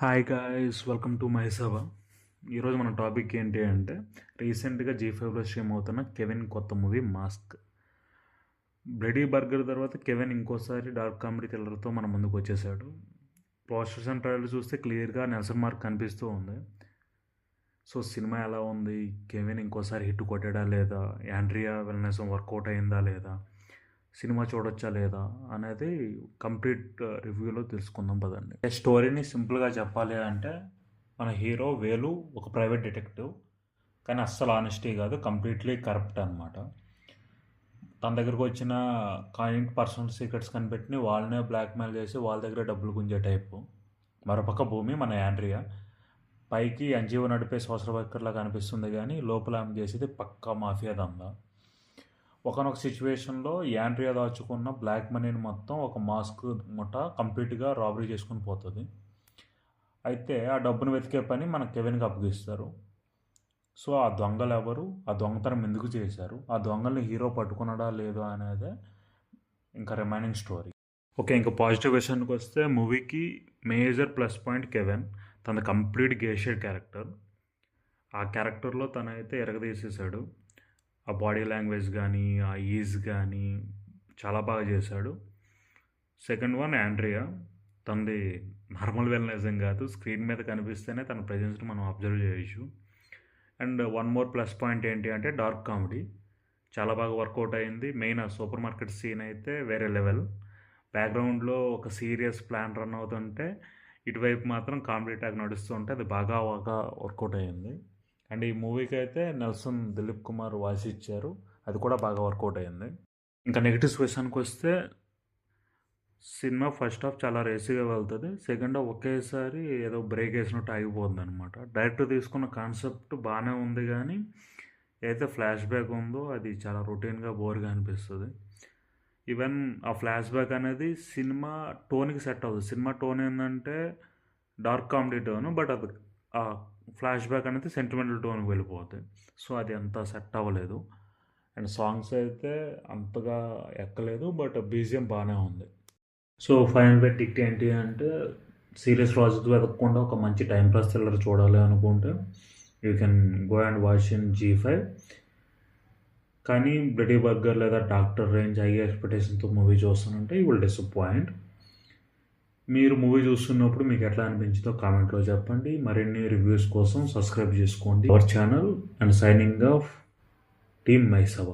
Hi guys, welcome to my సభ. ఈరోజు మన topic ఏంటి అంటే రీసెంట్గా G5లో స్ట్రీమ్ అవుతున్న కెవిన్ కొత్త మూవీ మాస్క్. బ్లడీ బర్గర్ తర్వాత కెవిన్ ఇంకోసారి డార్క్ కామెడీ థ్రిల్లర్తో మన ముందుకు వచ్చేసాడు. పోస్టర్స్ అండ్ ట్రైలర్ చూస్తే క్లియర్గా నెల్సన్ మార్క్ కనిపిస్తూ ఉంది. సో సినిమా ఎలా ఉంది, కెవిన్ ఇంకోసారి హిట్ కొట్టాడా లేదా, యాండ్రియా వెల్నెస్ వర్కౌట్ అయిందా లేదా, సినిమా చూడొచ్చా లేదా అనేది కంప్లీట్ రివ్యూలో తెలుసుకుందాం పదండి. స్టోరీని సింపుల్గా చెప్పాలి అంటే మన హీరో వేలు ఒక ప్రైవేట్ డిటెక్టివ్, కానీ అస్సలు ఆనెస్టీ కాదు, కంప్లీట్లీ కరప్ట్ అనమాట. తన దగ్గరకు వచ్చిన కాయింట్ పర్సనల్ సీక్రెట్స్ కనిపెట్టి వాళ్ళనే బ్లాక్మెయిల్ చేసి వాళ్ళ దగ్గర డబ్బులు గుంజే టైపు. మరోపక్క భూమి మన యాండ్రియా పైకి ఎన్జిఓ నడిపే సోషల్ వర్కర్లా కనిపిస్తుంది, కానీ లోపల ఆమె చేసేది పక్కా మాఫియా దందా. ఒకనొక సిచ్యువేషన్లో యాండ్రియా దాచుకున్న బ్లాక్ మనీని మొత్తం ఒక మాస్క్ ముఠ కంప్లీట్గా రాబరీ చేసుకుని పోతుంది. అయితే ఆ డబ్బును వెతికే పని మన కెవిన్కి అప్పగిస్తారు. సో ఆ దొంగలు ఎవరు, ఆ దొంగతనం ఎందుకు చేశారు, ఆ దొంగల్ని హీరో పట్టుకున్నాడా లేదో అనేది ఇంకా రిమైనింగ్ స్టోరీ. ఓకే, ఇంకా పాజిటివ్ విషయానికి వస్తే మూవీకి మేజర్ ప్లస్ పాయింట్ కెవిన్. తన కంప్లీట్ గేషెడ్ క్యారెక్టర్. ఆ క్యారెక్టర్లో తనైతే ఎరగదీసేసాడు. ఆ బాడీ లాంగ్వేజ్ కానీ ఆ ఈజ్ కానీ చాలా బాగా చేశాడు. Second one Andrea. తనది నార్మల్ వెల్నెజం కాదు, స్క్రీన్ మీద కనిపిస్తేనే తన ప్రెజెన్స్ని మనం అబ్జర్వ్ చేయొచ్చు. And one more plus point ఏంటి అంటే డార్క్ కామెడీ చాలా బాగా వర్కౌట్ అయింది. మెయిన్ ఆ సూపర్ మార్కెట్ సీన్ అయితే వేరే లెవెల్. బ్యాక్గ్రౌండ్లో ఒక సీరియస్ ప్లాన్ రన్ అవుతుంటే ఇటువైపు మాత్రం కామెడీ ట్యాగ్ నడుస్తుంటే అది బాగా వర్కౌట్ అయ్యింది. అండ్ ఈ మూవీకి అయితే నెల్సన్ దిలీప్ కుమార్ వాయిస్ ఇచ్చారు, అది కూడా బాగా వర్కౌట్ అయింది. ఇంకా నెగిటివ్స్ విషయానికి వస్తే సినిమా ఫస్ట్ హాఫ్ చాలా రేసీగా వెళ్తుంది, సెకండ్ హాఫ్ ఒకేసారి ఏదో బ్రేక్ వేసినట్టు ఆగిపోతుంది అనమాట. డైరెక్టర్ తీసుకున్న కాన్సెప్ట్ బాగానే ఉంది, కానీ ఏదైతే ఫ్లాష్ బ్యాక్ ఉందో అది చాలా రొటీన్గా బోర్గా అనిపిస్తుంది. ఈవెన్ ఆ ఫ్లాష్ బ్యాక్ అనేది సినిమా టోన్కి సెట్ అవుతుంది. సినిమా టోన్ ఏంటంటే డార్క్ కామెడీ టోన్, బట్ అది ఆ ఫ్లాష్ బ్యాక్ అనేది సెంటిమెంటల్ టోన్కి వెళ్ళిపోతాయి. సో అది అంత సెట్ అవ్వలేదు. అండ్ సాంగ్స్ అయితే అంతగా ఎక్కలేదు, బట్ బీజిఎం బాగానే ఉంది. సో ఫైనల్ వెర్డిక్ట్ ఏంటి అంటే సీరియస్ లాజిక్ వెతకకుండా ఒక మంచి టైం పాస్ థ్రిల్లర్ చూడాలి అనుకుంటే you can go and watch in G5. కానీ బ్లడీ బర్గర్ లేదా డాక్టర్ రేంజ్ హై ఎక్స్పెక్టేషన్తో మూవీ చూస్తానంటే యూ విల్ డిసప్పాయింట్. మీరు మూవీ చూస్తున్నప్పుడు మీకు ఎట్లా అనిపించిందో కామెంట్లో చెప్పండి. మరిన్ని రివ్యూస్ కోసం సబ్స్క్రైబ్ చేసుకోండి our channel. And signing off team మైసభ.